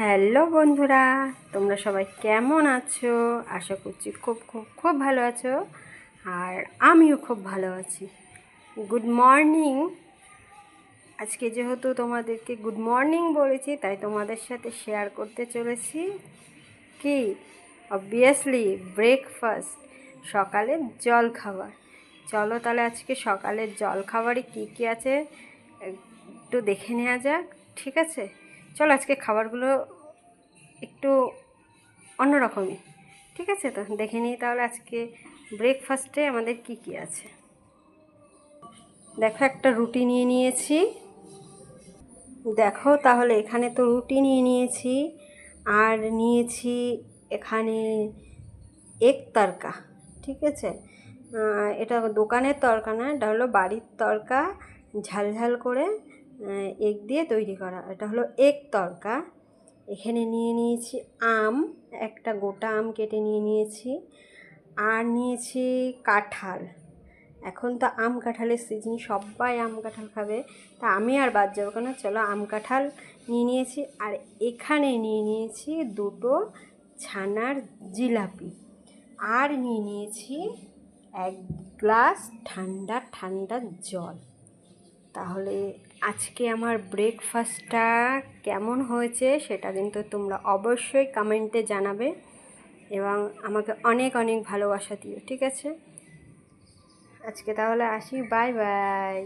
Hello বন্ধুরা, তোমরা সবাই কেমন আছো? আশা করছি খুব খুব খুব ভালো আছো। আর আমিও খুব ভালো আছি। Good morning. আজকে যেহেতু তোমাদেরকে গুড মর্নিং বলেছি, তাই তোমাদের সাথে শেয়ার করতে চলেছি কি অবভিয়াসলি ব্রেকফাস্ট, সকালের জল খাবার। চলো তাহলে আজকে সকালের জল খাবারে কী কী আছে একটু দেখে নেওয়া যাক। ঠিক আছে, চলো আজকে খাবারগুলো একটু অন্যরকমই। ঠিক আছে, তো দেখে নিই তাহলে আজকে ব্রেকফাস্টে আমাদের কি কি আছে। দেখো, একটা রুটি নিয়ে নিয়েছি। দেখো তাহলে এখানে তো রুটি নিয়ে নিয়েছি, আর নিয়েছি এখানে এগ তড়কা। ঠিক আছে, এটা দোকানের তড়কা না, এটা হলো বাড়ির তড়কা, ঝাল ঝাল করে এগ দিয়ে তৈরি করা। এটা হলো এগ তড়কা। এখানে নিয়ে নিয়েছি আম, একটা গোটা আম কেটে নিয়ে নিয়েছি। আর নিয়েছি কাঁঠাল। এখন তো আম কাঁঠালের সিজন, সবাই আম কাঁঠাল খাবে, তা আমি আর বাদ যাবো কেন, চলো আম কাঁঠাল নিয়ে নিয়েছি। আর এখানে নিয়ে নিয়েছি দুটো ছানার জিলাপি। আর নিয়ে নিয়েছি এক গ্লাস ঠান্ডা ঠান্ডা জল। তাহলে আজকে আমার ব্রেকফাস্টটা কেমন হয়েছে সেটা কিন্তু তোমরা অবশ্যই কমেন্টে জানাবে, এবং আমাকে অনেক অনেক ভালোবাসা দিও। ঠিক আছে, আজকে তাহলে আসি, বাই বাই।